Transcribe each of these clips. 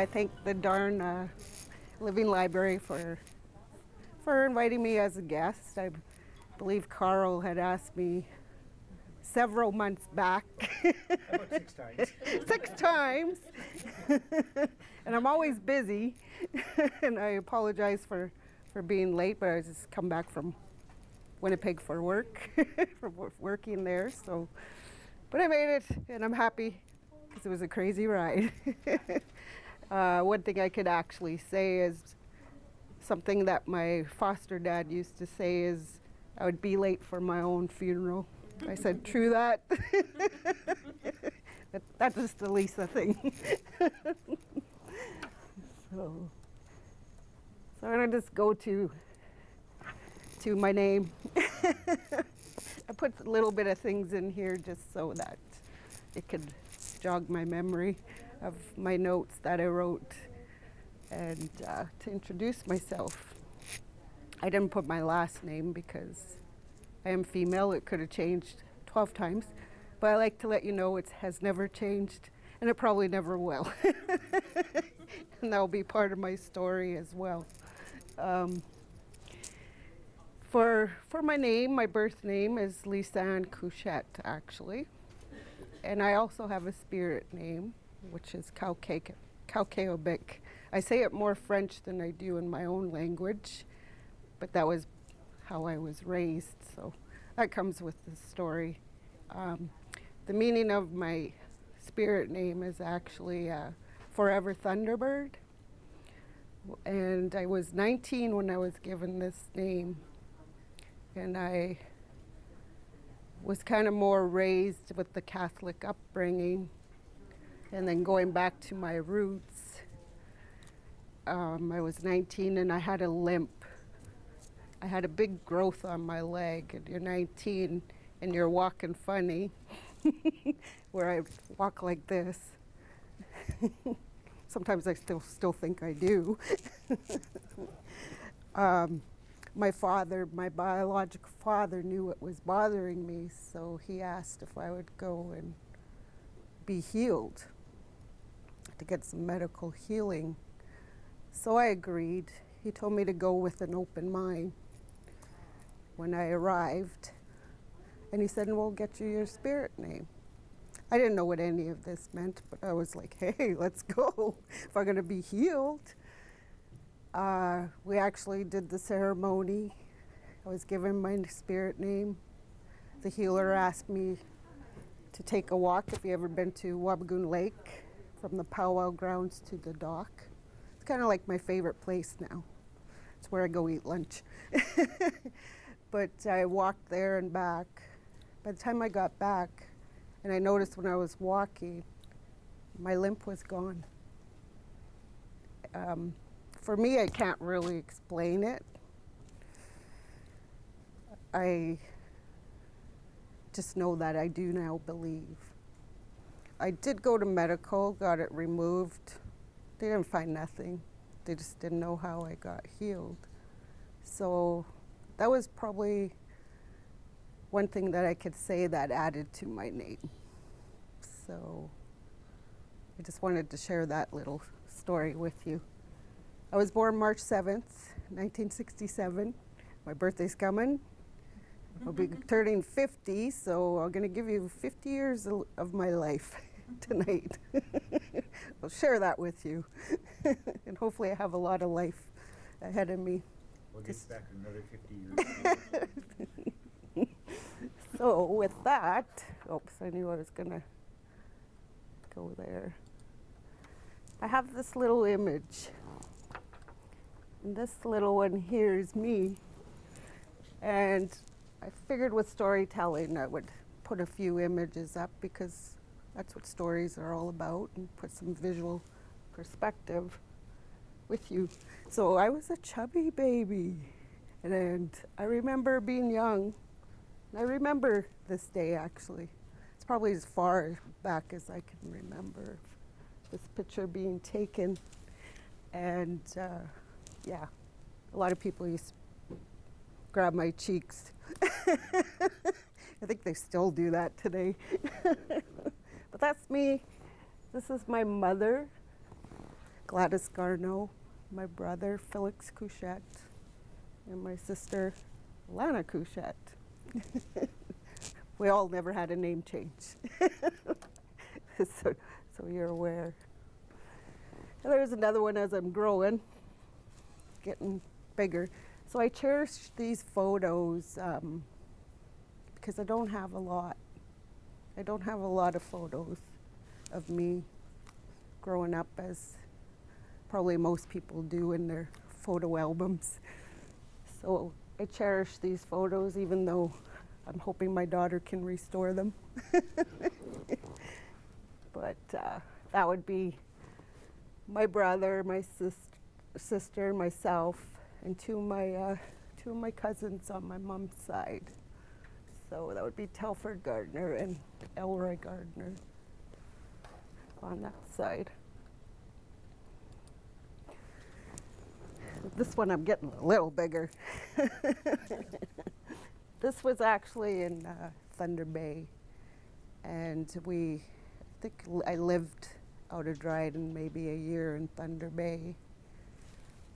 I thank the DAARN Living Library for inviting me as a guest. I believe Carl had asked me several months back. About 6 times. 6 times. And I'm always busy. And I apologize for being late, but I just come back from Winnipeg for work, for working there. So, but I made it, and I'm happy because it was a crazy ride. One thing I could actually say is something that my foster dad used to say is I would be late for my own funeral. I said, true that. But that's just the Lisa thing. So I'm gonna just go to my name. I put a little bit of things in here just so that it could jog my memory of my notes that I wrote, and to introduce myself. I didn't put my last name because I am female. It could have changed 12 times, but I like to let you know it has never changed, and it probably never will. And that will be part of my story as well. For my name, my birth name is Lisa Ann Kooshet, actually. And I also have a spirit name, which is Kaukeobik. I say it more French than I do in my own language, but that was how I was raised, so that comes with the story. The meaning of my spirit name is actually Forever Thunderbird. And I was 19 when I was given this name. And I was kind of more raised with the Catholic upbringing. And then going back to my roots, I was 19 and I had a limp. I had a big growth on my leg, and you're 19 and you're walking funny, where I walk like this. Sometimes I still think I do. My father, my biological father, knew what was bothering me, so he asked if I would go and be healed, to get some medical healing. So I agreed. He told me to go with an open mind when I arrived. And he said, we'll get you your spirit name. I didn't know what any of this meant, but I was like, hey, let's go if I'm going to be healed. We actually did the ceremony. I was given my spirit name. The healer asked me to take a walk. If you ever been to Wabigoon Lake, from the powwow grounds to the dock. It's kind of like my favorite place now. It's where I go eat lunch. But I walked there and back. By the time I got back, and I noticed when I was walking, my limp was gone. For me, I can't really explain it. I just know that I do now believe. I did go to medical, got it removed. They didn't find nothing. They just didn't know how I got healed. So that was probably one thing that I could say that added to my name. So I just wanted to share that little story with you. I was born March 7th, 1967. My birthday's coming. I'll be turning 50, so I'm going to give you 50 years of my life tonight. I'll share that with you. And hopefully I have a lot of life ahead of me. We'll get back in another 50 years. So with that, oops, I knew I was going to go there. I have this little image. And this little one here is me. And I figured with storytelling I would put a few images up because that's what stories are all about, and put some visual perspective with you. So I was a chubby baby, and I remember being young. I remember this day, actually. It's probably as far back as I can remember this picture being taken. And yeah, a lot of people used to grab my cheeks. I think they still do that today. But that's me. This is my mother, Gladys Garneau, my brother Felix Kooshet, and my sister Lana Kooshet. We all never had a name change. so you're aware. And there's another one as I'm growing, getting bigger. So I cherish these photos because I don't have a lot. I don't have a lot of photos of me growing up, as probably most people do in their photo albums. So I cherish these photos, even though I'm hoping my daughter can restore them. But that would be my brother, my sister, myself, and two of my cousins on my mom's side. So that would be Telford Gardner and Elroy Gardner on that side. This one I'm getting a little bigger. This was actually in Thunder Bay, and I think I lived out of Dryden maybe a year in Thunder Bay,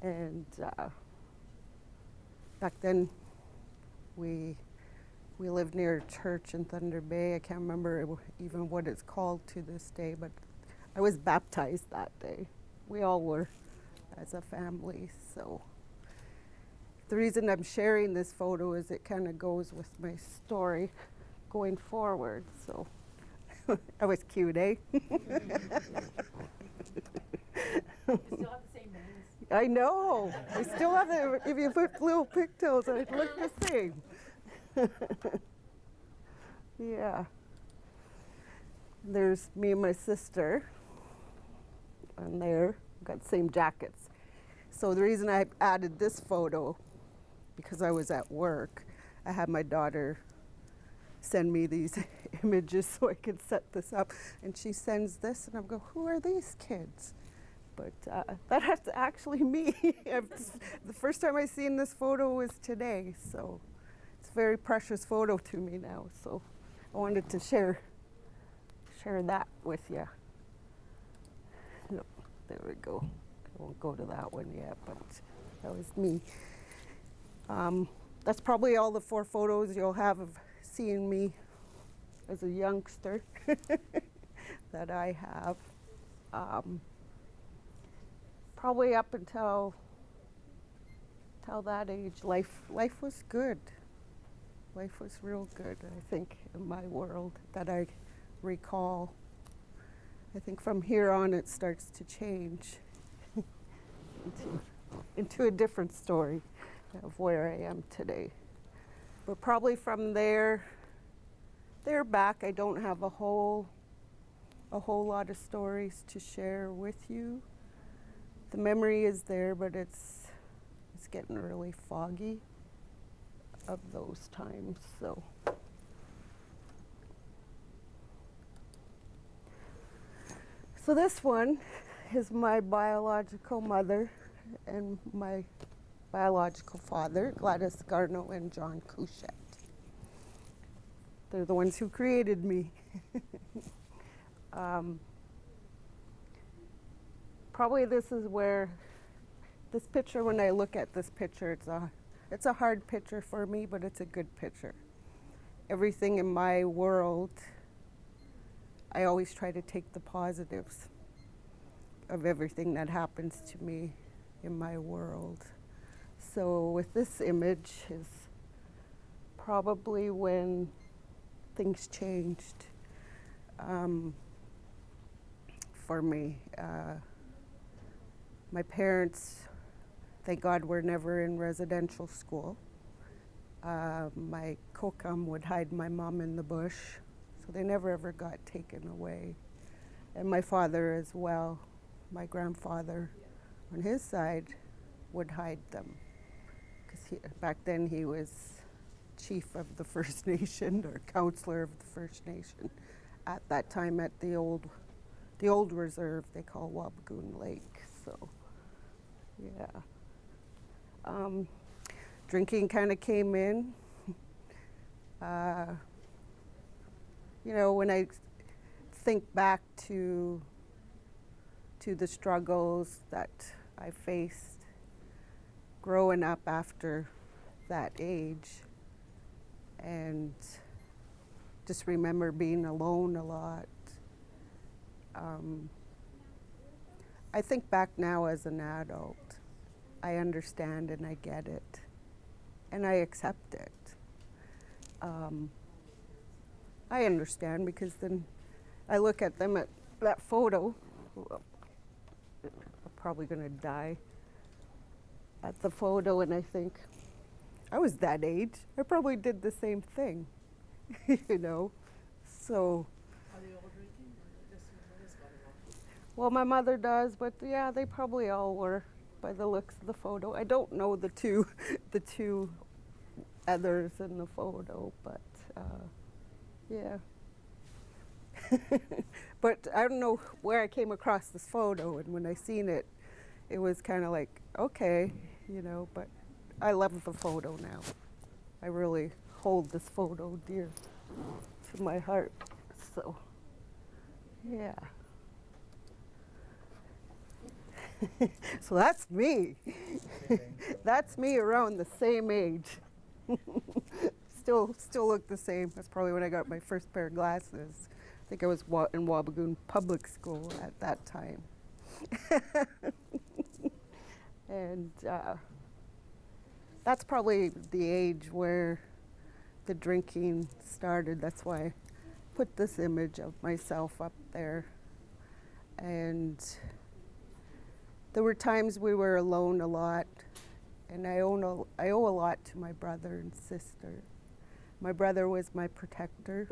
and back then we lived near a church in Thunder Bay. I can't remember even what it's called to this day, but I was baptized that day. We all were as a family. So the reason I'm sharing this photo is it kind of goes with my story going forward. So I was cute, eh? You still have the same names. I know. I still have it. If you put little pigtails, it look the same. Yeah. There's me and my sister, and there, got the same jackets. So the reason I added this photo, because I was at work, I had my daughter send me these images so I could set this up, and she sends this, and I'm go, who are these kids? But that's actually me. The first time I seen this photo was today, so it's a very precious photo to me now. So I wanted to share that with you. There we go. I won't go to that one yet, but that was me. That's probably all the 4 photos you'll have of seeing me as a youngster that I have. Probably up until that age, life was good. Life was real good, I think, in my world that I recall. I think from here on it starts to change into a different story of where I am today. But probably from there back, I don't have a whole lot of stories to share with you. The memory is there, but it's getting really foggy of those times. So this one is my biological mother and my biological father, Gladys Garneau and John Kooshet. They're the ones who created me. Probably this is where this picture, when I look at this picture, it's a hard picture for me, but it's a good picture. Everything in my world, I always try to take the positives of everything that happens to me in my world. So with this image is probably when things changed for me. My parents, thank God, were never in residential school. My kokum would hide my mom in the bush, so they never ever got taken away. And my father as well, my grandfather on his side would hide them, because back then he was chief of the First Nation, or counselor of the First Nation at that time at the old reserve they call Wabagoon Lake. So yeah, drinking kind of came in. You know, when I think back to to the struggles that I faced growing up after that age, and just remember being alone a lot. I think back now as an adult, I understand and I get it, and I accept it. I understand because then I look at them at that photo. I'm probably going to die at the photo, and I think, I was that age. I probably did the same thing, you know. So, Are they all drinking or just your mother's got it all? well, my mother does, but yeah, they probably all were by the looks of the photo. I don't know the two, the two others in the photo, but yeah. But I don't know where I came across this photo, and when I seen it, it was kind of like, okay, you know, but I love the photo now. I really hold this photo dear to my heart, so yeah. So that's me. That's me around the same age. Still look the same. That's probably when I got my first pair of glasses. I think I was in Wabigoon Public School at that time. And that's probably the age where the drinking started. That's why I put this image of myself up there. And there were times we were alone a lot, and I owe a lot to my brother and sister. My brother was my protector,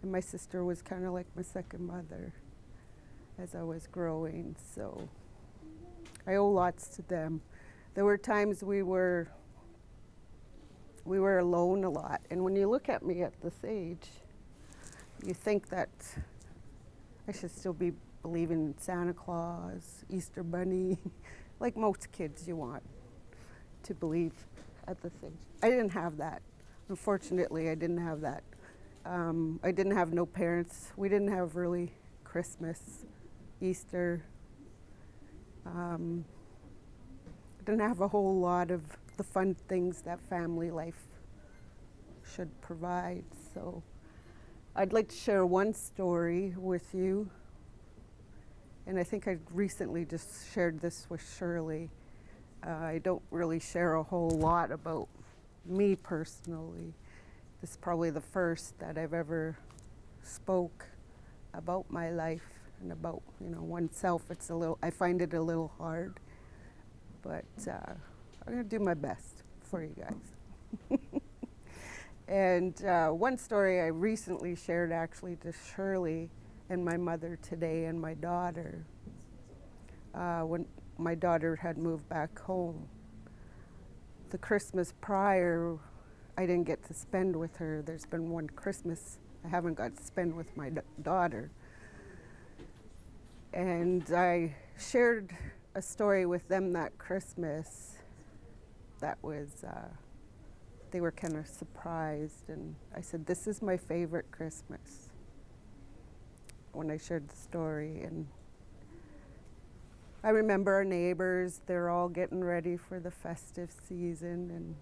and my sister was kind of like my second mother as I was growing, so I owe lots to them. There were times we were alone a lot, and when you look at me at this age, you think that I should still be believing in Santa Claus, Easter Bunny, like most kids you want to believe at this age. I didn't have that. Unfortunately, I didn't have that. I didn't have no parents. We didn't have really Christmas, Easter. Didn't have a whole lot of the fun things that family life should provide. So I'd like to share one story with you. And I think I recently just shared this with Shirley. I don't really share a whole lot about me personally. This is probably the first that I've ever spoke about my life and about, you know, oneself. I find it a little hard, but I'm gonna do my best for you guys. And one story I recently shared actually to Shirley and my mother today and my daughter. When my daughter had moved back home, the Christmas prior, I didn't get to spend with her. There's been one Christmas I haven't got to spend with my daughter. And I shared a story with them that Christmas that was, they were kind of surprised. And I said, this is my favorite Christmas, when I shared the story. And I remember our neighbors, they're all getting ready for the festive season and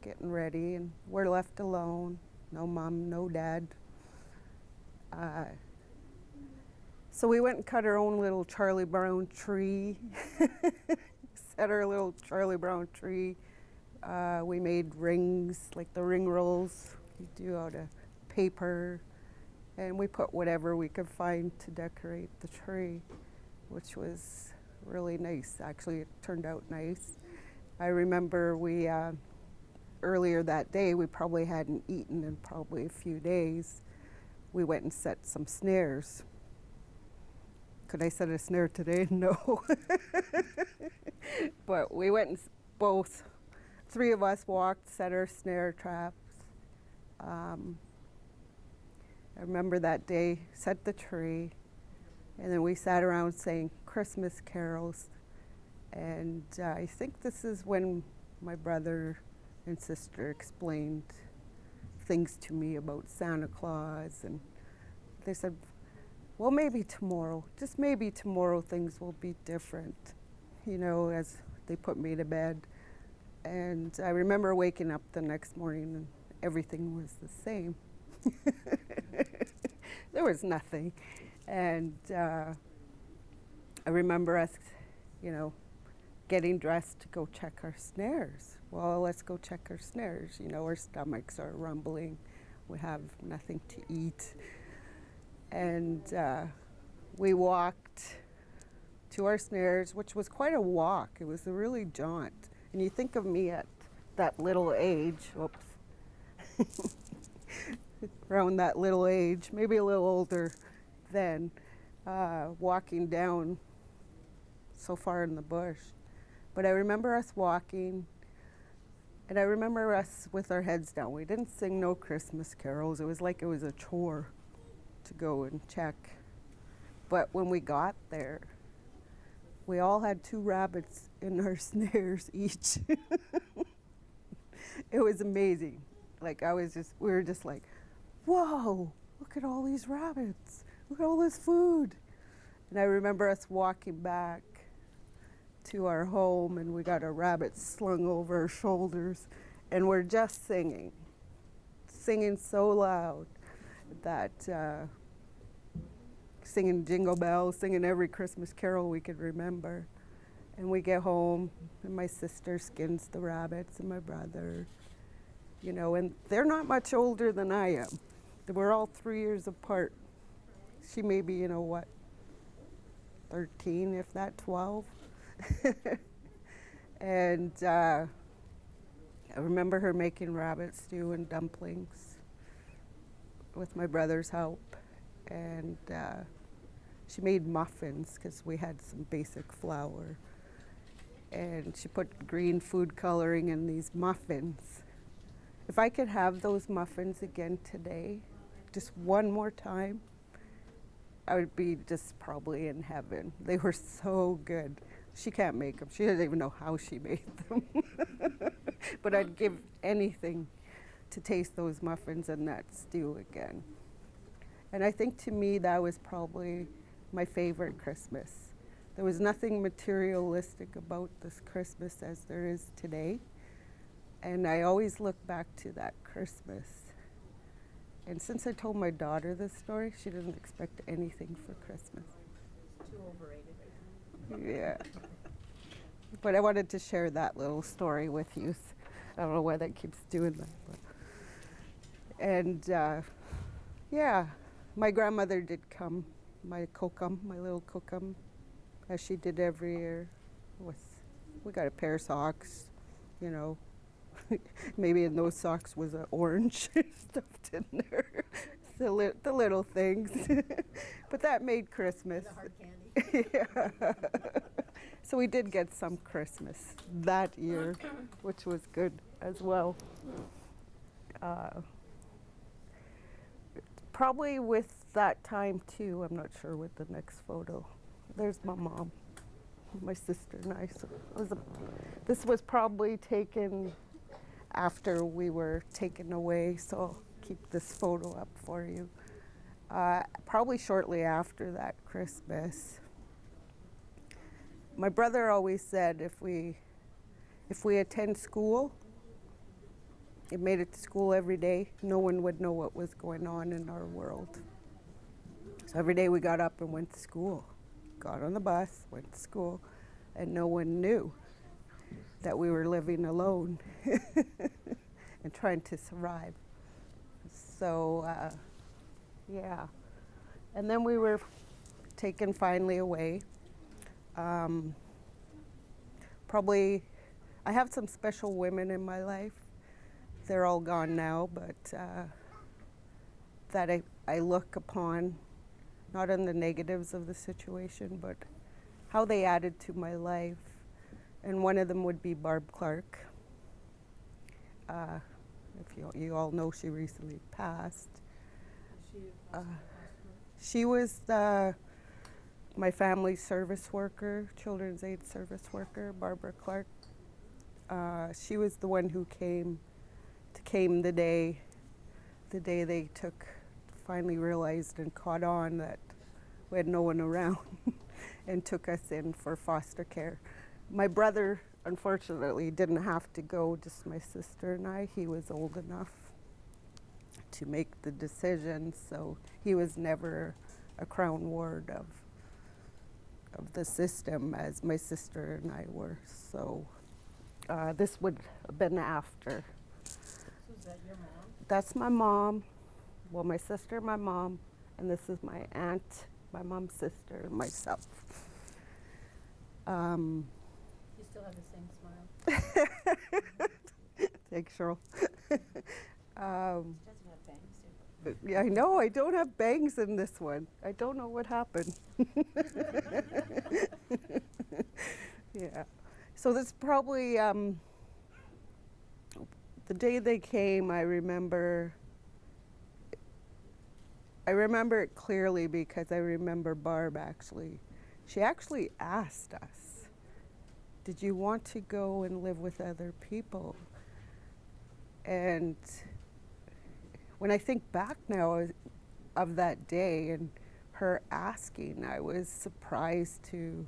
getting ready, and we're left alone. No mom, no dad. So we went and cut our own little Charlie Brown tree. Set our little Charlie Brown tree. We made rings, like the ring rolls you do out of paper. And we put whatever we could find to decorate the tree, which was really nice. Actually, it turned out nice. I remember we, earlier that day, we probably hadn't eaten in probably a few days. We went and set some snares. Could I set a snare today? No. But we went and three of us walked, set our snare traps. I remember that day, set the tree, and then we sat around saying Christmas carols. And I think this is when my brother and sister explained things to me about Santa Claus. And they said, well, maybe tomorrow, just maybe tomorrow things will be different, you know, as they put me to bed. And I remember waking up the next morning and everything was the same. There was nothing. And I remember us, you know, getting dressed to go check our snares. Well, let's go check our snares. You know, our stomachs are rumbling. We have nothing to eat. And we walked to our snares, which was quite a walk. It was a really jaunt. And you think of me at that little age, whoops, around that little age, maybe a little older then, walking down so far in the bush. But I remember us walking, and I remember us with our heads down. We didn't sing no Christmas carols. It was like it was a chore to go and check. But when we got there, we all had 2 rabbits in our snares each. It was amazing. Like we were just like, whoa, look at all these rabbits. Look at all this food. And I remember us walking back to our home, and we got our rabbits slung over our shoulders, and we're just singing so loud that singing Jingle Bells, singing every Christmas carol we could remember. And we get home, and my sister skins the rabbits, and my brother, you know, and they're not much older than I am. We're all 3 years apart. She may be, you know, what, 13, if not 12. And I remember her making rabbit stew and dumplings with my brother's help. And she made muffins because we had some basic flour. And she put green food coloring in these muffins. If I could have those muffins again today, just one more time, I would be just probably in heaven. They were so good. She can't make them. She doesn't even know how she made them. But I'd give anything to taste those muffins and that stew again. And I think to me that was probably my favorite Christmas. There was nothing materialistic about this Christmas as there is today. And I always look back to that Christmas. And since I told my daughter this story, she doesn't expect anything for Christmas. Too overrated. Yeah. But I wanted to share that little story with you. I don't know why that keeps doing that. But. And yeah, my grandmother did come, my kokum, my little kokum, as she did every year. We got a pair of socks, you know. Maybe in those socks was an orange stuffed in there. The little things. But that made Christmas. The hard candy. Yeah. So we did get some Christmas that year, which was good as well. Probably with that time too, I'm not sure with the next photo. There's my mom, my sister and I. So this was probably taken after we were taken away, so I'll keep this photo up for you. Probably shortly after that Christmas. My brother always said if we attend school, it made it to school every day, no one would know what was going on in our world. So every day we got up and went to school, got on the bus, went to school, and no one knew that we were living alone and trying to survive. So, yeah. And then we were taken finally away. Probably, I have some special women in my life. They're all gone now, but that I look upon, not on the negatives of the situation, but how they added to my life. And one of them would be Barb Clark. If you all know, she recently passed. She was my family's service worker, children's aid service worker, Barbara Clark. She was the one who came the day they finally realized and caught on that We had no one around and took us in for foster care. My brother, unfortunately, didn't have to go, just my sister and I. He was old enough to make the decision, so he was never a Crown ward of the system as my sister and I were. So this would have been after. So is that your mom? That's my mom, well, my sister, my mom, and this is my aunt, my mom's sister, and myself. You still have the same smile? Thanks, Cheryl. She doesn't have bangs, do you? Yeah, I know, I don't have bangs in this one. I don't know what happened. Yeah. So that's probably the day they came. I remember it clearly because I remember Barb actually. She actually asked us, "Did you want to go and live with other people?" And when I think back now of that day and her asking, I was surprised to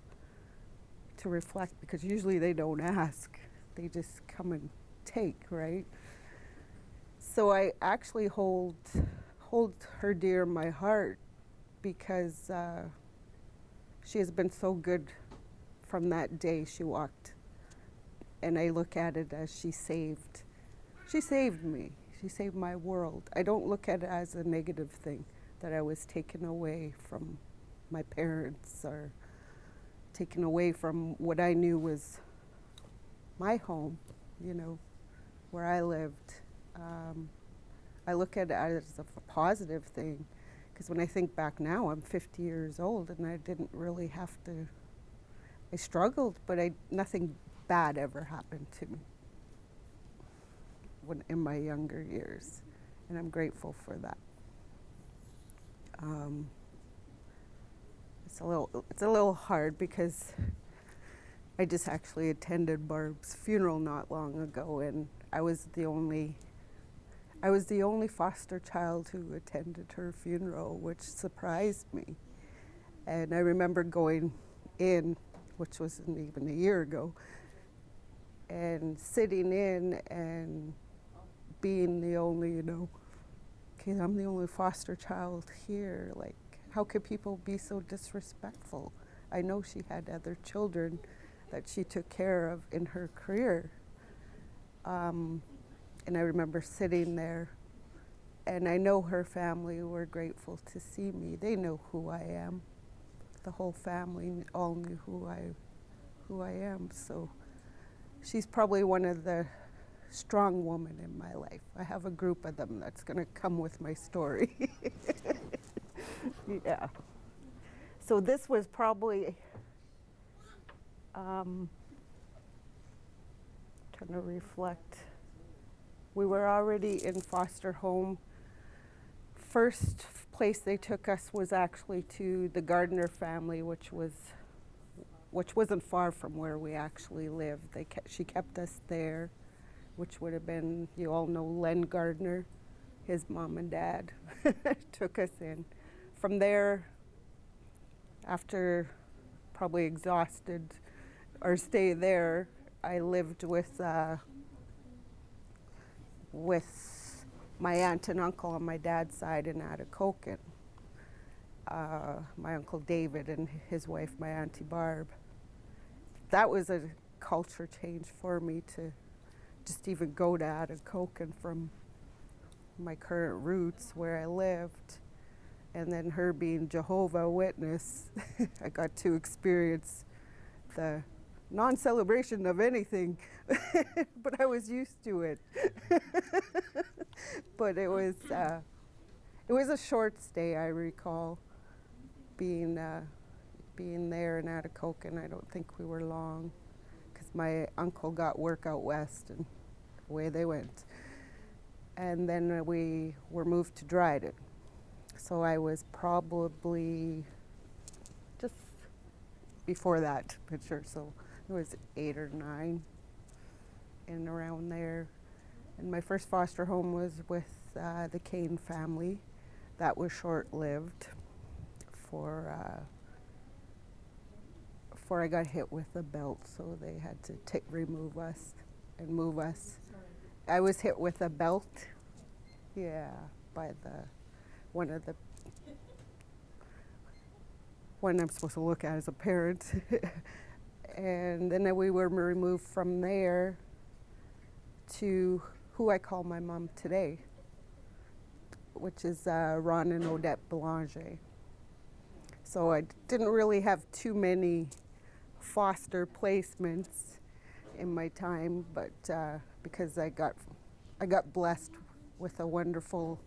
reflect, because usually they don't ask, they just come and take, right? So I actually hold her dear in my heart because she has been so good from that day she walked, and I look at it as she saved me. She saved my world. I don't look at it as a negative thing that I was taken away from my parents or taken away from what I knew was my home, you know, where I lived. I look at it as a positive thing, because when I think back now, I'm 50 years old and I didn't really have to, I struggled, but nothing bad ever happened to me in my younger years, and I'm grateful for that. It's a little hard because I just actually attended Barb's funeral not long ago, and I was the only foster child who attended her funeral, which surprised me. And I remember going in, which wasn't even a year ago, and sitting in and being the only, okay, I'm the only foster child here. Like, how could people be so disrespectful? I know she had other children that she took care of in her career. And I remember sitting there, and I know her family were grateful to see me. They know who I am. The whole family all knew who I am. So she's probably one of the strong women in my life. I have a group of them that's going to come with my story. Yeah. So this was probably, trying to reflect. We were already in foster home. First place they took us was actually to the Gardner family, which wasn't far from where we actually lived. She kept us there, which would have been, you all know Len Gardner, his mom and dad took us in. From there, after probably exhausted our stay there, I lived with my aunt and uncle on my dad's side in Atikokan. My uncle David and his wife, my auntie Barb. That was a culture change for me to just even go to Atikokan from my current roots where I lived. And then her being Jehovah's Witness, I got to experience the non-celebration of anything, but I was used to it. But it was a short stay. I recall being there in Atikokan. I don't think we were long, because my uncle got work out west, and away they went. And then we were moved to Dryden. So I was probably just before that picture, so it was 8 or 9 and around there. And my first foster home was with the Kane family. That was short-lived before I got hit with a belt, so they had to remove us and move us. I was hit with a belt, yeah, by one I'm supposed to look at as a parent. And then we were removed from there to who I call my mom today, which is Ron and Odette Belanger. So I didn't really have too many foster placements in my time, but because I got blessed with a wonderful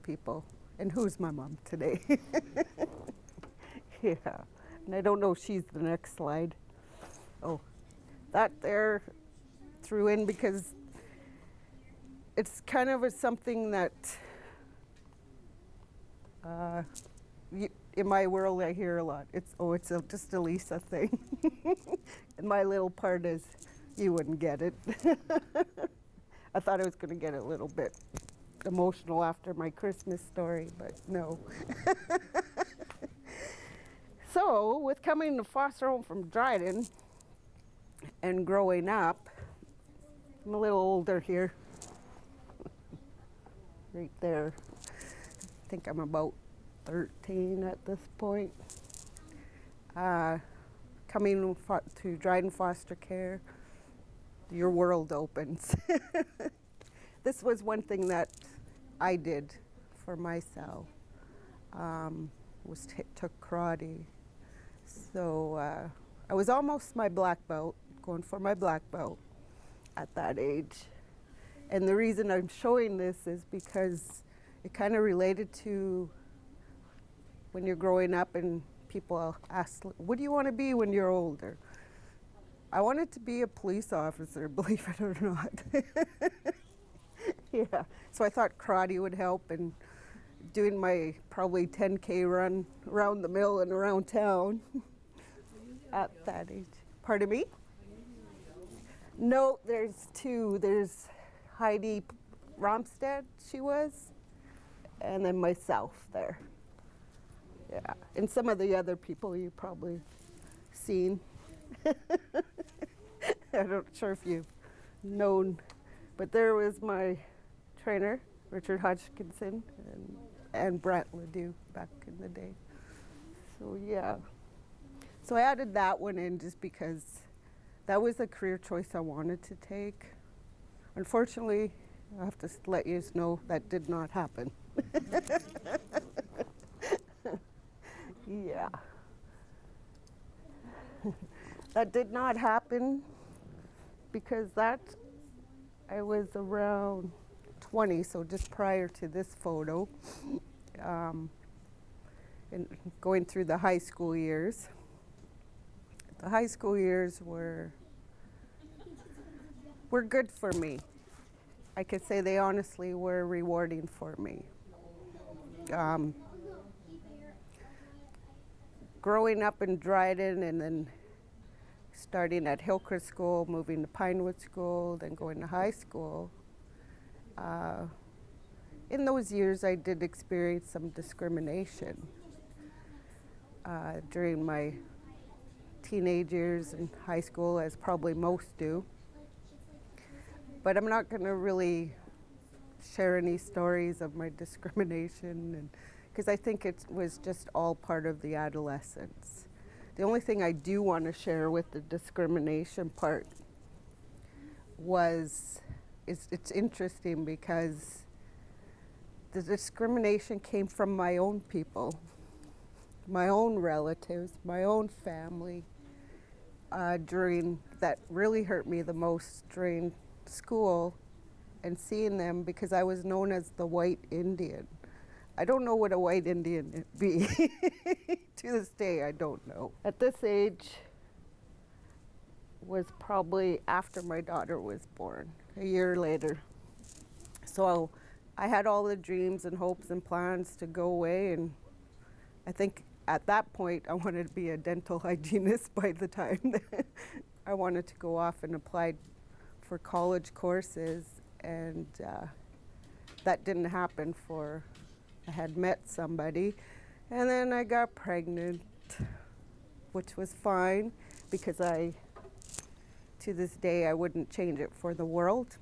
people. And who's my mom today? Yeah, and I don't know if she's the next slide. Oh, that there threw in because it's kind of something that in my world I hear a lot. It's just a Lisa thing. And my little part is, you wouldn't get it. I thought I was going to get a little bit emotional after my Christmas story, but no. So, with coming to foster home from Dryden and growing up, I'm a little older here, right there. I think I'm about 13 at this point. Coming to Dryden foster care, your world opens. This was one thing that I did for myself. Took karate. So I was almost my black belt, going for my black belt at that age. And the reason I'm showing this is because it kind of related to when you're growing up and people ask, what do you want to be when you're older? I wanted to be a police officer, believe it or not. Yeah, so I thought karate would help, and doing my probably 10K run around the mill and around town at that age. Pardon me? No, there's two. There's Heidi Romstead, she was, and then myself there. Yeah, and some of the other people you probably seen. I'm not sure if you've known, but there was my trainer, Richard Hodgkinson, and Brent Ledoux back in the day. So yeah. So I added that one in just because that was a career choice I wanted to take. Unfortunately, I have to let you know that did not happen. Yeah. That did not happen because I was around 20, so just prior to this photo, and going through the high school years. The high school years were good for me. I could say they honestly were rewarding for me. Growing up in Dryden and then starting at Hillcrest School, moving to Pinewood School, then going to high school. In those years, I did experience some discrimination during my teenage years in high school, as probably most do. But I'm not going to really share any stories of my discrimination, because I think it was just all part of the adolescence. The only thing I do want to share with the discrimination part was, it's interesting because the discrimination came from my own people, my own relatives, my own family, that really hurt me the most during school and seeing them, because I was known as the white Indian. I don't know what a white Indian be. To this day, I don't know. At this age was probably after my daughter was born, a year later. So I had all the dreams and hopes and plans to go away, and I think at that point I wanted to be a dental hygienist by the time that I wanted to go off and apply for college courses, and that didn't happen I had met somebody, And then I got pregnant, which was fine because to this day, I wouldn't change it for the world.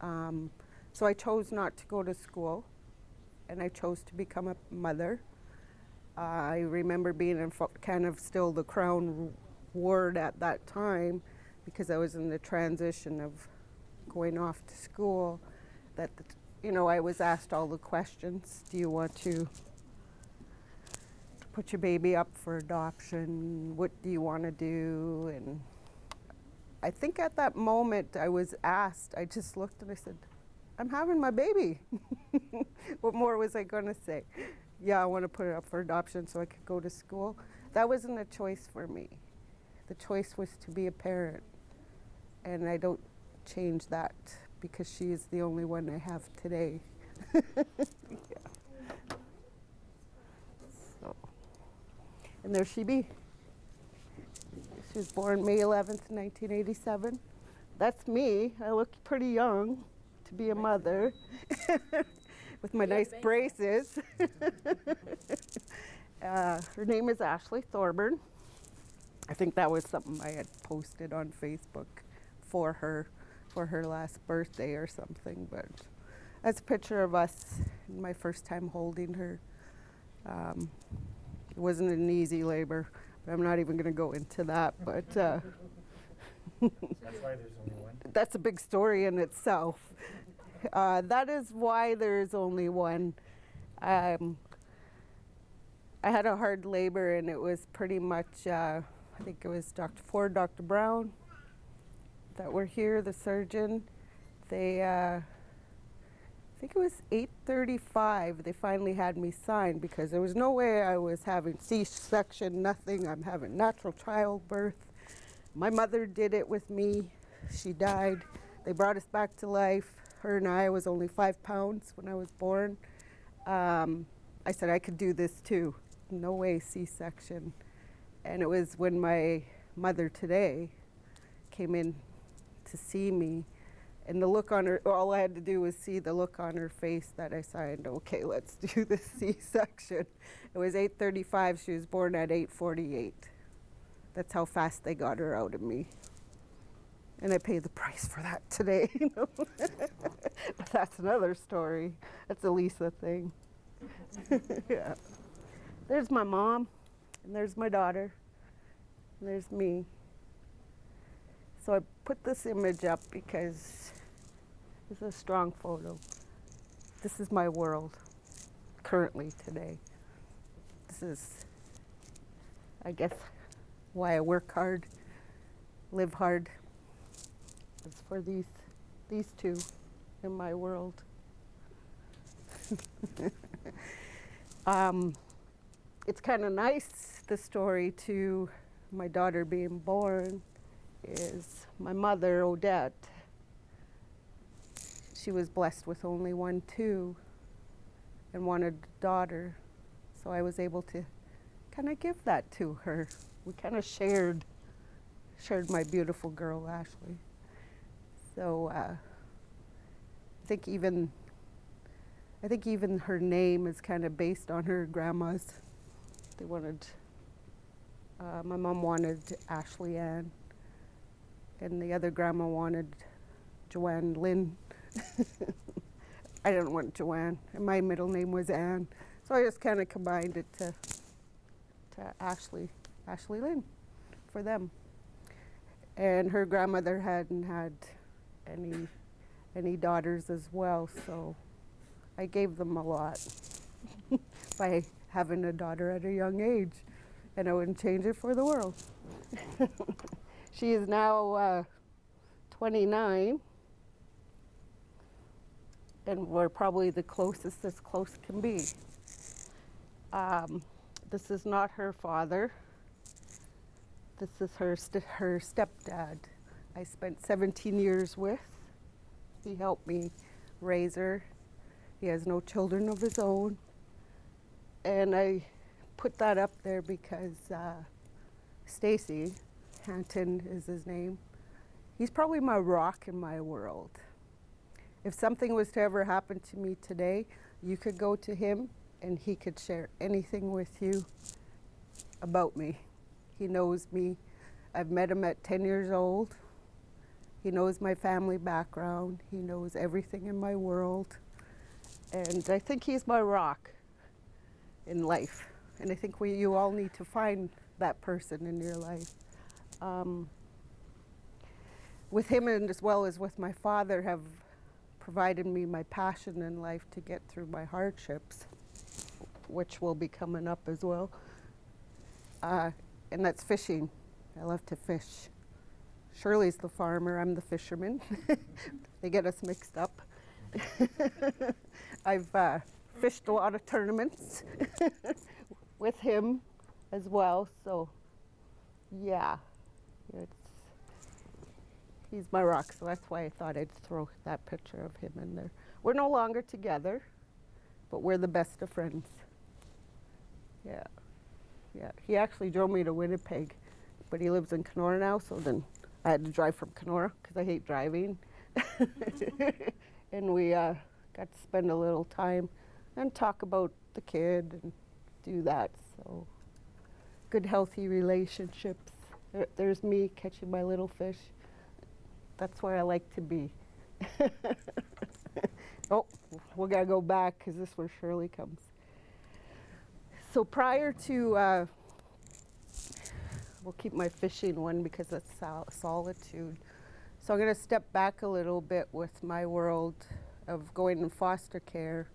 So I chose not to go to school, and I chose to become a mother. I remember being in kind of still the crown ward at that time because I was in the transition of going off to school, that, I was asked all the questions. Do you want to put your baby up for adoption? What do you want to do? And I think at that moment I was asked, I just looked and I said, I'm having my baby. What more was I going to say? Yeah, I want to put it up for adoption so I could go to school. That wasn't a choice for me. The choice was to be a parent. And I don't change that because she is the only one I have today. Yeah. So, and there she be. She was born May 11th, 1987. That's me. I look pretty young to be a mother with my nice braces. Her name is Ashley Thorburn. I think that was something I had posted on Facebook for her last birthday or something, but that's a picture of us, my first time holding her. It wasn't an easy labor, but I'm not even going to go into that, but That's why there's only one. that's a big story in itself. That is why there is only one. I had a hard labor, and it was pretty much, I think it was Dr. Ford, Dr. Brown that were here, the surgeon. They, I think it was 8:35, they finally had me sign because there was no way I was having C-section, nothing. I'm having natural childbirth. My mother did it with me. She died. They brought us back to life. Her and I was only 5 pounds when I was born. I said I could do this too. No way C-section. And it was when my mother today came in to see me, and the look on her, all I had to do was see the look on her face that I signed, okay, let's do the C-section. It was 8:35, she was born at 8:48. That's how fast they got her out of me. And I paid the price for that today, But that's another story. That's a Lisa thing. Yeah. There's my mom, and there's my daughter, and there's me. So I put this image up because it's a strong photo. This is my world currently today. This is, I guess, why I work hard, live hard. It's for these two in my world. It's kind of nice, the story to my daughter being born is my mother, Odette. She was blessed with only one too and wanted a daughter. So I was able to kind of give that to her. We kind of shared my beautiful girl, Ashley. So I think even her name is kind of based on her grandma's. They wanted, my mom wanted Ashley Ann, and the other grandma wanted Joanne Lynn. I didn't want Joanne, and my middle name was Ann, so I just kind of combined it to Ashley Lynn for them. And her grandmother hadn't had any daughters as well, so I gave them a lot by having a daughter at a young age, and I wouldn't change it for the world. She is now 29, and we're probably the closest as close can be. This is not her father. This is her stepdad. I spent 17 years with. He helped me raise her. He has no children of his own. And I put that up there because Stacy Hanton is his name. He's probably my rock in my world. If something was to ever happen to me today, you could go to him and he could share anything with you about me. He knows me. I've met him at 10 years old. He knows my family background. He knows everything in my world. And I think he's my rock in life. And I think you all need to find that person in your life. With him, and as well as with my father, have provided me my passion in life to get through my hardships, which will be coming up as well. And that's fishing. I love to fish. Shirley's the farmer, I'm the fisherman. They get us mixed up. I've fished a lot of tournaments with him as well, so yeah, he's my rock, so that's why I thought I'd throw that picture of him in there. We're no longer together, but we're the best of friends. Yeah. Yeah, he actually drove me to Winnipeg, but he lives in Kenora now, so then I had to drive from Kenora because I hate driving. And we got to spend a little time and talk about the kid and do that. So good, healthy relationships. There's me catching my little fish. That's where I like to be. Oh, we gotta go back because this is where Shirley comes. So prior to, we'll keep my fishing one because that's solitude. So I'm going to step back a little bit with my world of going in foster care.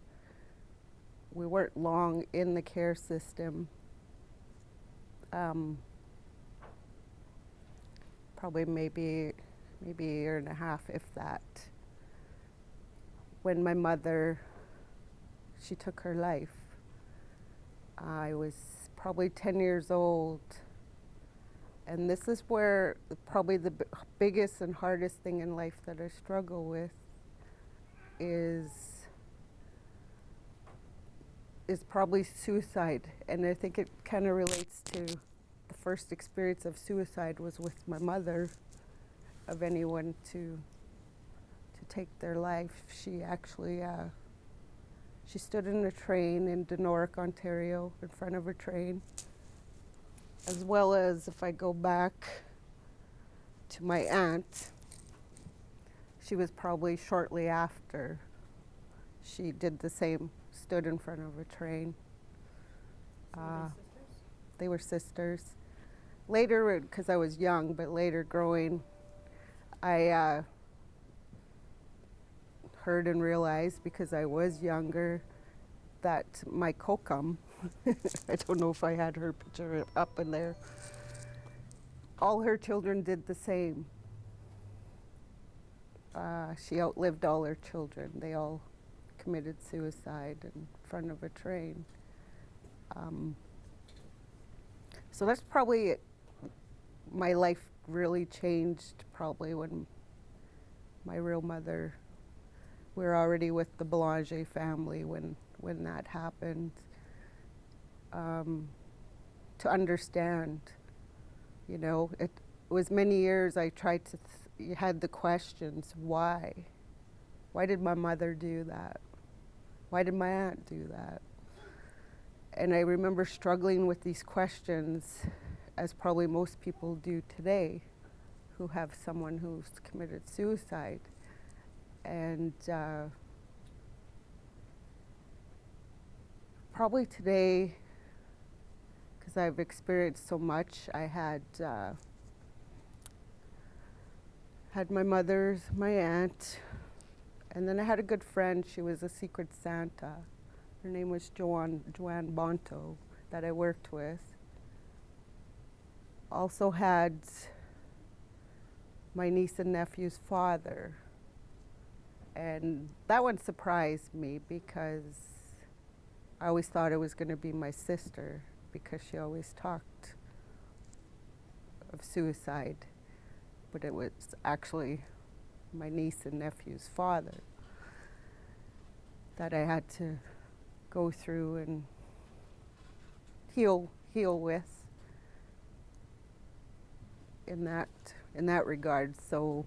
We weren't long in the care system. Probably maybe a year and a half, if that. When my mother, she took her life. I was probably 10 years old, and this is where probably the biggest and hardest thing in life that I struggle with is probably suicide. And I think it kind of relates to the first experience of suicide was with my mother, of anyone to take their life. She actually she stood in a train in Denoric, Ontario, in front of a train. As well as if I go back to my aunt, she was probably shortly after. She did the same, stood in front of a train. They were sisters. Later, because I was young, but later growing, I heard and realized, because I was younger, that my kokum, I don't know if I had her picture up in there, all her children did the same. She outlived all her children. They all committed suicide in front of a train. So that's probably my life really changed probably when my real mother, we were already with the Belanger family when that happened. To understand, you know, it was many years I tried to, had the questions, why? Why did my mother do that? Why did my aunt do that? And I remember struggling with these questions, as probably most people do today, who have someone who's committed suicide. And probably today, because I've experienced so much, I had my mother's, my aunt, and then I had a good friend. She was a Secret Santa. Her name was Joanne Bonto, that I worked with. Also had my niece and nephew's father. And that one surprised me because I always thought it was going to be my sister, because she always talked of suicide, but it was actually my niece and nephew's father that I had to go through and heal with in that regard. So,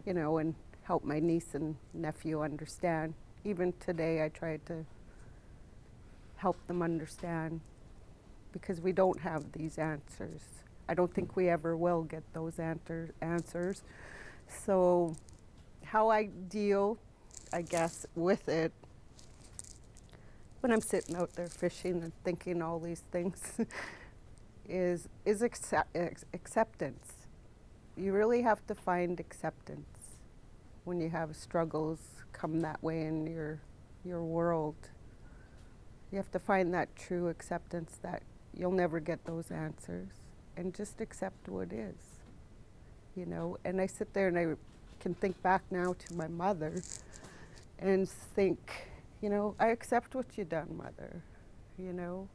you know, and help my niece and nephew understand. Even today I tried to help them understand, because we don't have these answers. I don't think we ever will get those answers. So how I deal, I guess, with it, when I'm sitting out there fishing and thinking all these things, is acceptance. You really have to find acceptance when you have struggles come that way in your world. You have to find that true acceptance that you'll never get those answers, and just accept what is, you know. And I sit there and I can think back now to my mother and think, you know, I accept what you done, Mother, you know.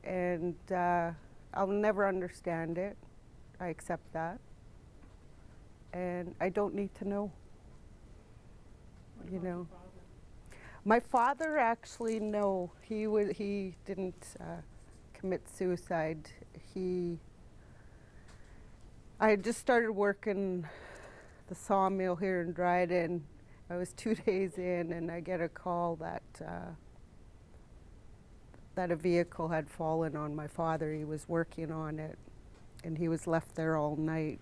And I'll never understand it. I accept that. And I don't need to know, you know. My father, actually, no, he didn't commit suicide. I had just started working the sawmill here in Dryden. I was 2 days in, and I get a call that a vehicle had fallen on my father. He was working on it, and he was left there all night.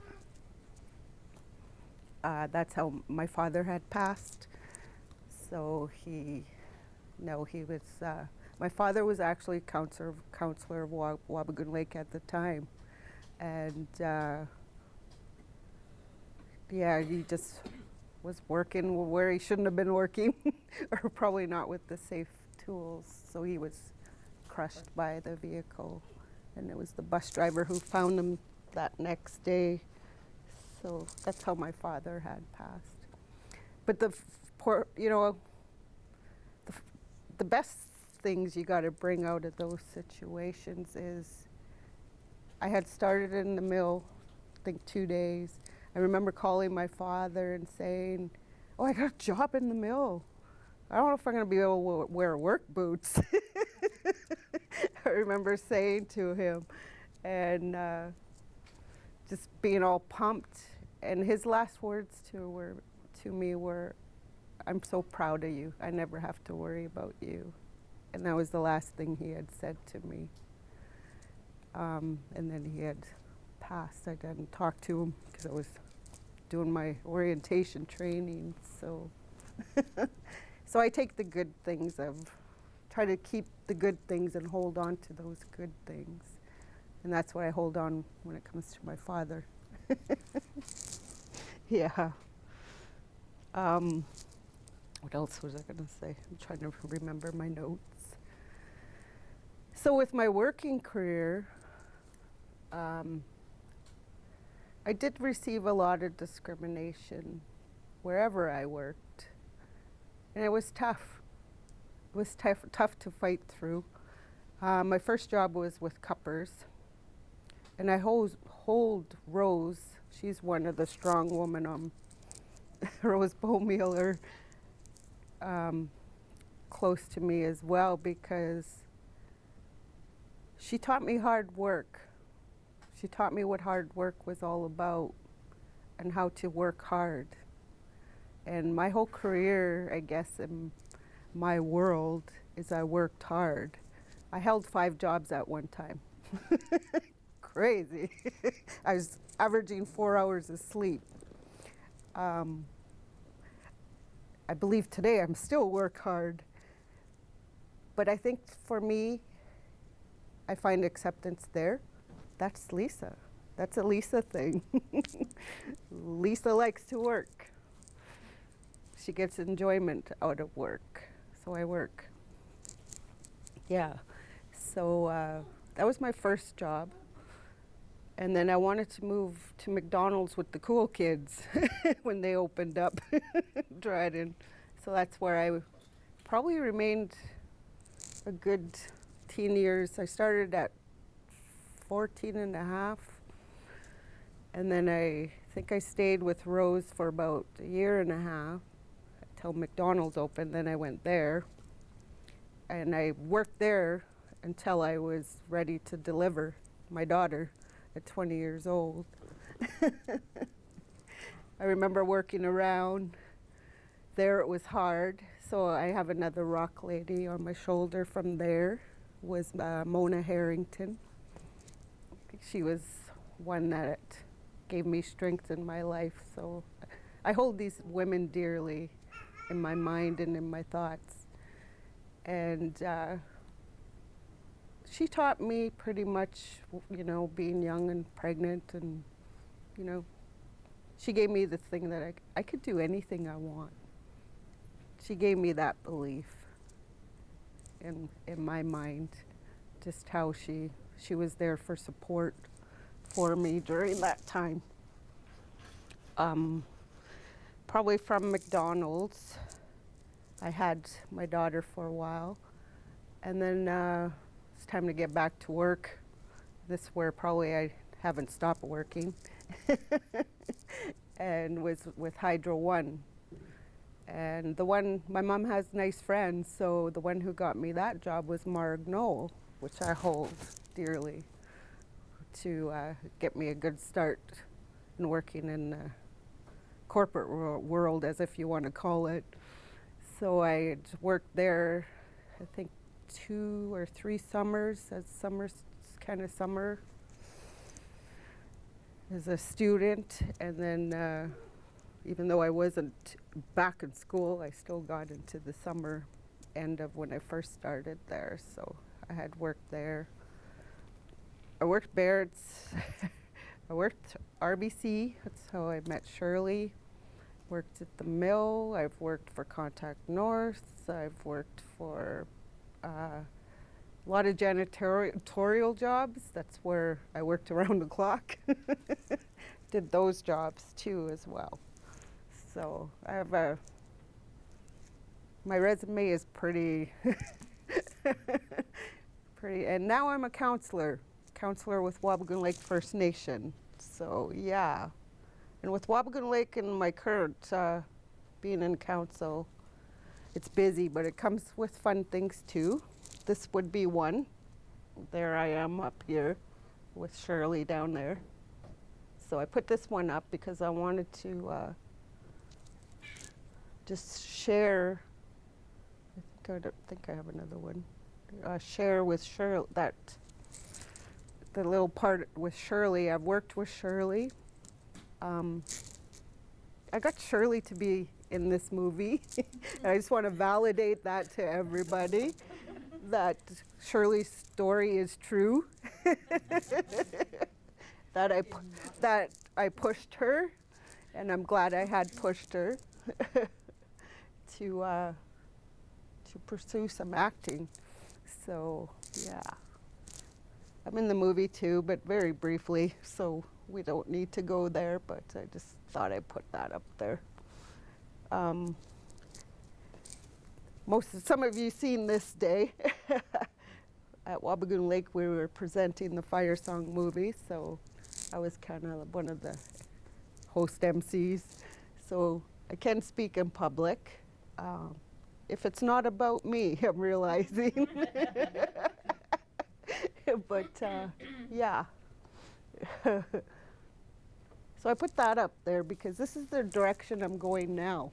That's how my father had passed. So my father was actually counselor of Wabigoon Lake at the time. And he just was working where he shouldn't have been working, or probably not with the safe tools. So he was crushed by the vehicle. And it was the bus driver who found him that next day. So that's how my father had passed. But the best things you got to bring out of those situations is, I had started in the mill, I think 2 days. I remember calling my father and saying, "Oh, I got a job in the mill. I don't know if I'm going to be able to wear work boots." I remember saying to him, and just being all pumped. And his last words to me were, "I'm so proud of you. I never have to worry about you." And that was the last thing he had said to me. And then he had passed. I didn't talk to him because I was doing my orientation training. So, so I take the good things try to keep the good things and hold on to those good things. And that's what I hold on when it comes to my father. Yeah. What else was I going to say? I'm trying to remember my notes. So with my working career, I did receive a lot of discrimination wherever I worked. And it was tough. It was tough to fight through. My first job was with cuppers. And I hold Rose. She's one of the strong women, Rose Bowmiller, close to me as well, because she taught me hard work. She taught me what hard work was all about and how to work hard. And my whole career, I guess, in my world, is I worked hard. I held 5 jobs at one time. Crazy. I was averaging 4 hours of sleep. I believe today I'm still work hard. But I think for me, I find acceptance there. That's Lisa. That's a Lisa thing. Lisa likes to work. She gets enjoyment out of work. So I work. Yeah. So that was my first job. And then I wanted to move to McDonald's with the cool kids when they opened up Dryden. So that's where I probably remained a good teen years. I started at 14 and a half. And then I think I stayed with Rose for about a year and a half till McDonald's opened. Then I went there. And I worked there until I was ready to deliver my daughter at 20 years old. I remember working around there it was hard. So I have another rock lady on my shoulder from there, was Mona Harrington. She was one that gave me strength in my life. So I hold these women dearly in my mind and in my thoughts. And she taught me pretty much, you know, being young and pregnant, and, you know, she gave me the thing that I could do anything I want. She gave me that belief in my mind, just how she was there for support for me during that time. Probably from McDonald's. I had my daughter for a while, and then it's time to get back to work. This is where probably I haven't stopped working, and was with Hydro One. And the one, my mom has nice friends, so the one who got me that job was Marg Knoll, which I hold dearly, to get me a good start in working in the corporate world, as if you want to call it. So I had worked there, I think 2 or 3 summers, as summer as a student, and then even though I wasn't back in school, I still got into the summer end of when I first started there. So I had worked there. I worked Barrett's. I worked RBC. That's how I met Shirley. Worked at the mill. I've worked for Contact North. I've worked for a lot of janitorial jobs. That's where I worked around the clock. Did those jobs too as well. So I have my resume is pretty, pretty, and now I'm a counselor with Wabigoon Lake First Nation. So yeah, and with Wabigoon Lake and my current being in council, it's busy, but it comes with fun things too. This would be one. There I am up here with Shirley down there. So I put this one up because I wanted to just share. I don't think I have another one. Share with Shirley that the little part with Shirley. I've worked with Shirley. I got Shirley to be in this movie. And I just want to validate that to everybody, that Shirley's story is true. that I pushed her, and I'm glad I had pushed her to pursue some acting. So yeah, I'm in the movie too, but very briefly, so we don't need to go there, but I just thought I'd put that up there. Some of you seen this day. At Wabigoon Lake we were presenting the Fire Song movie, so I was kind of one of the host MCs. So I can speak in public. If it's not about me, I'm realizing. But yeah. So I put that up there because this is the direction I'm going now.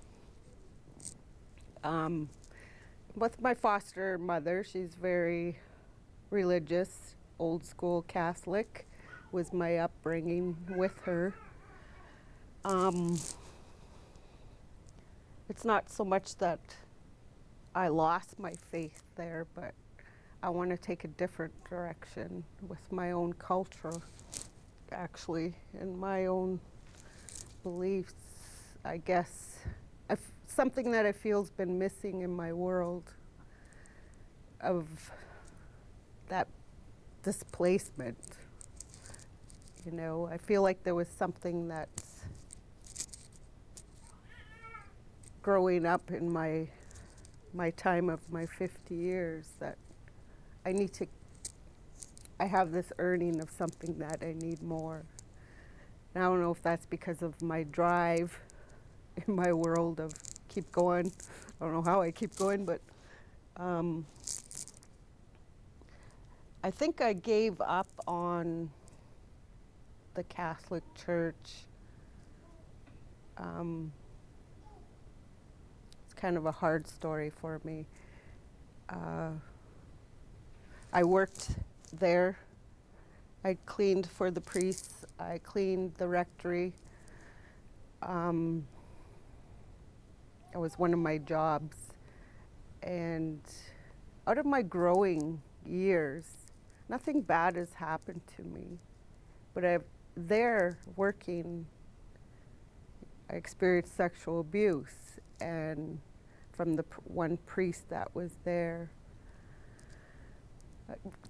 With my foster mother, she's very religious, old school Catholic, was my upbringing with her. It's not so much that I lost my faith there, but I want to take a different direction with my own culture, actually, and my own beliefs, I guess. Something that I feel's been missing in my world, of that displacement. You know, I feel like there was something that's growing up in my time of my 50 years that I have this yearning of something that I need more. And I don't know if that's because of my drive in my world of keep going. I don't know how I keep going, but I think I gave up on the Catholic Church kind of a hard story for me. I worked there. I cleaned for the priests. I cleaned the rectory. It was one of my jobs. And out of my growing years, nothing bad has happened to me. But there working, I experienced sexual abuse, and from the one priest that was there.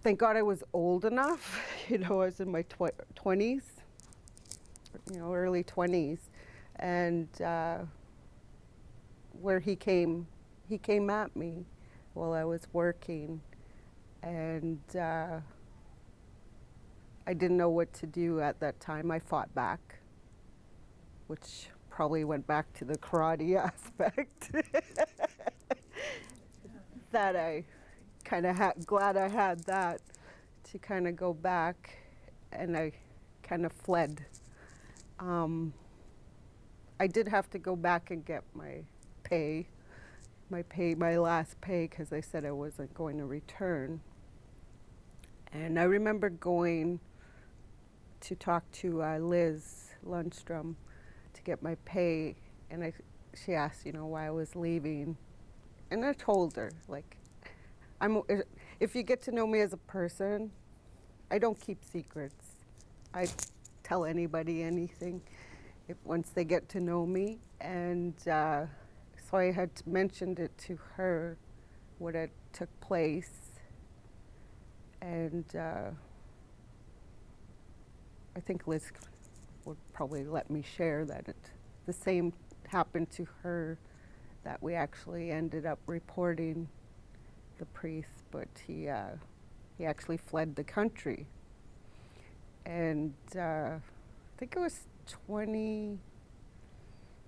Thank God I was old enough, I was in my 20s, early 20s, and where he came at me while I was working, and I didn't know what to do at that time. I fought back, which probably went back to the karate aspect that I kind of glad I had that to kind of go back, and I kind of fled. I did have to go back and get my last pay, because I said I wasn't going to return. And I remember going to talk to Liz Lundstrom to get my pay, and she asked, why I was leaving, and I told her, like, if you get to know me as a person, I don't keep secrets. I tell anybody anything once they get to know me, and so I had mentioned it to her, what had took place, and I think Liz would probably let me share that the same happened to her, that we actually ended up reporting the priest, but he actually fled the country. And I think it was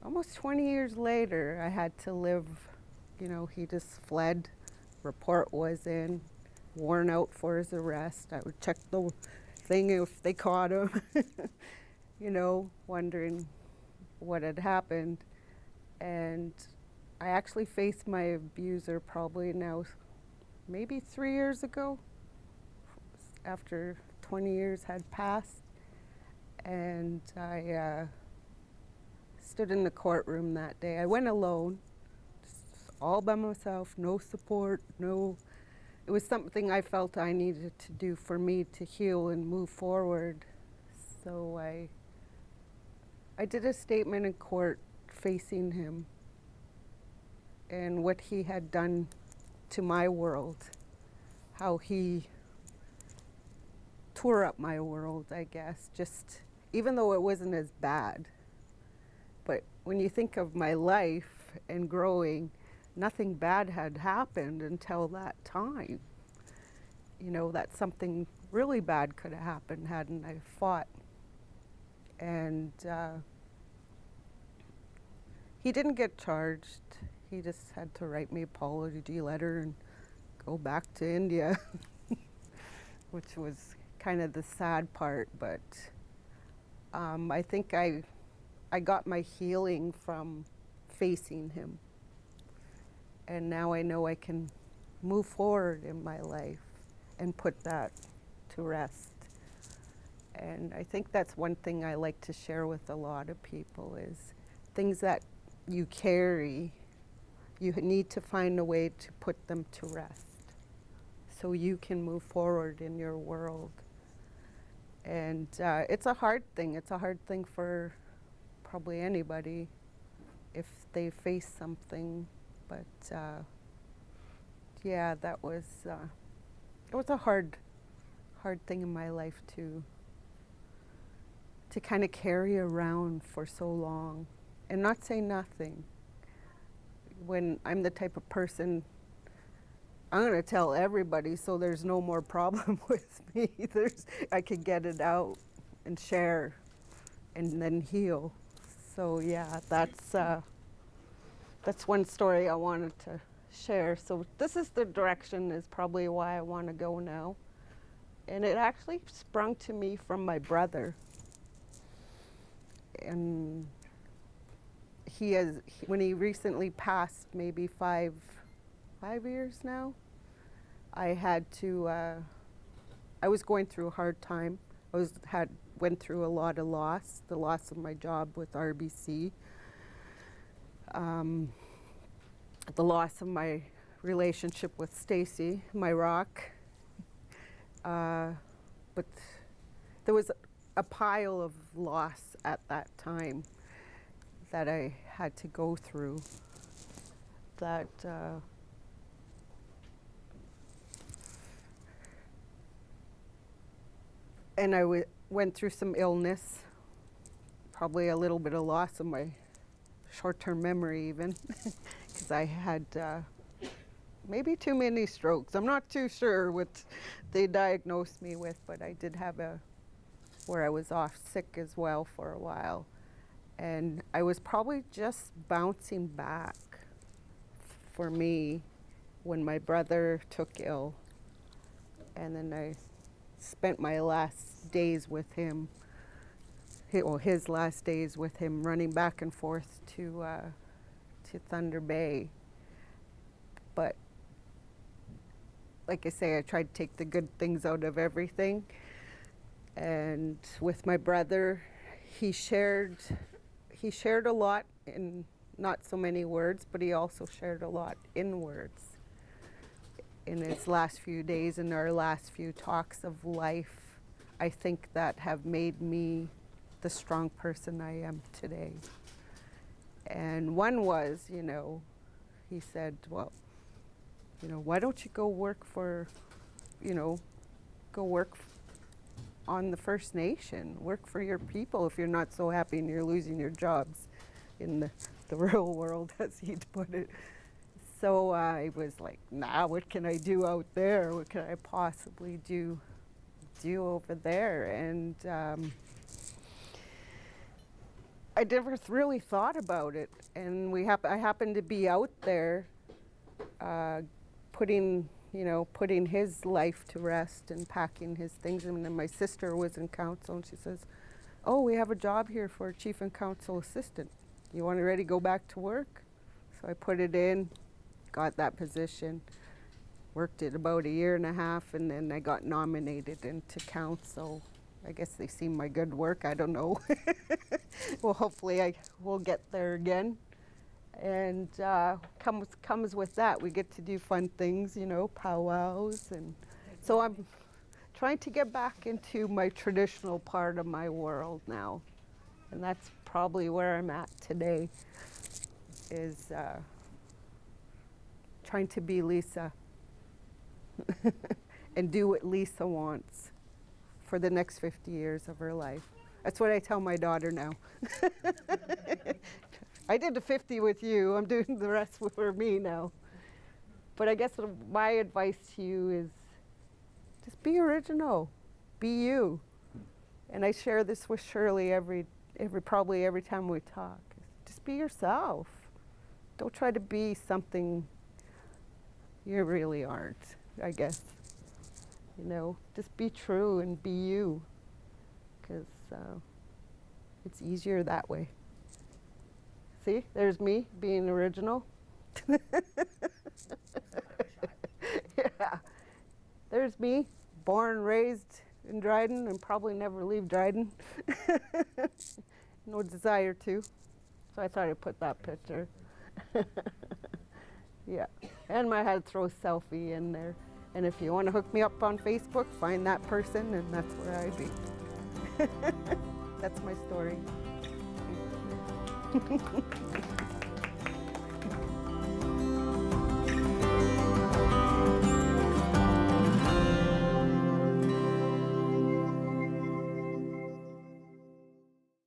almost 20 years later, I had to live, he just fled. Report was in, warrant out for his arrest. I would check the thing if they caught him, wondering what had happened. And I actually faced my abuser probably now maybe 3 years ago, after 20 years had passed. And I stood in the courtroom that day. I went alone, just all by myself, no support, it was something I felt I needed to do for me to heal and move forward. So I did a statement in court facing him and what he had done to my world, how he tore up my world, I guess, just even though it wasn't as bad. But when you think of my life and growing, nothing bad had happened until that time. That something really bad could have happened hadn't I fought. And he didn't get charged. He just had to write me an apology letter and go back to India, which was kind of the sad part. But I think I got my healing from facing him. And now I know I can move forward in my life and put that to rest. And I think that's one thing I like to share with a lot of people is things that you carry, you need to find a way to put them to rest so you can move forward in your world. And it's a hard thing. It's a hard thing for probably anybody if they face something. But yeah, it was a hard thing in my life to kind of carry around for so long and not say nothing. When I'm the type of person, I'm going to tell everybody so there's no more problem with me. I could get it out and share and then heal. So yeah, that's one story I wanted to share. So this is the direction is probably why I want to go now. And it actually sprung to me from my brother. And when he recently passed, maybe 5 years now, I had to, I was going through a hard time. Went through a lot of loss, the loss of my job with RBC, the loss of my relationship with Stacy, my rock. But there was a pile of loss at that time that I had to go through that and I went through some illness, probably a little bit of loss of my short-term memory even, because I had maybe too many strokes. I'm not too sure what they diagnosed me with, but I did have where I was off sick as well for a while. And I was probably just bouncing back for me when my brother took ill. And then I spent my last days with him, his last days with him, running back and forth to Thunder Bay. But like I say, I tried to take the good things out of everything. And with my brother, he shared a lot in not so many words, but he also shared a lot in words. In his last few days, in our last few talks of life, I think that have made me the strong person I am today. And one was, he said, well, why don't you go work for, on the First Nation, work for your people if you're not so happy and you're losing your jobs in the real world, as he'd put it. So I was like, nah, what can I do out there? What can I possibly do over there? And I never really thought about it. And I happened to be out there putting his life to rest and packing his things. And then my sister was in council, and she says, oh, we have a job here for a chief and council assistant. You want to ready to go back to work? So I put it in, got that position, worked it about 1.5 years, and then I got nominated into council. I guess they see my good work, I don't know. Well, hopefully I will get there again. And comes with that, we get to do fun things, powwows. And so I'm trying to get back into my traditional part of my world now. And that's probably where I'm at today, is trying to be Lisa and do what Lisa wants for the next 50 years of her life. That's what I tell my daughter now. I did the 50 with you, I'm doing the rest for me now. But I guess my advice to you is just be original, be you. And I share this with Shirley probably every time we talk. Just be yourself. Don't try to be something you really aren't, I guess. Just be true and be you, because it's easier that way. See, there's me being original. Yeah, there's me, born, raised in Dryden, and probably never leave Dryden. No desire to, so I thought I'd put that picture. Yeah, and I had to throw a selfie in there. And if you want to hook me up on Facebook, find that person, and that's where I be. That's my story.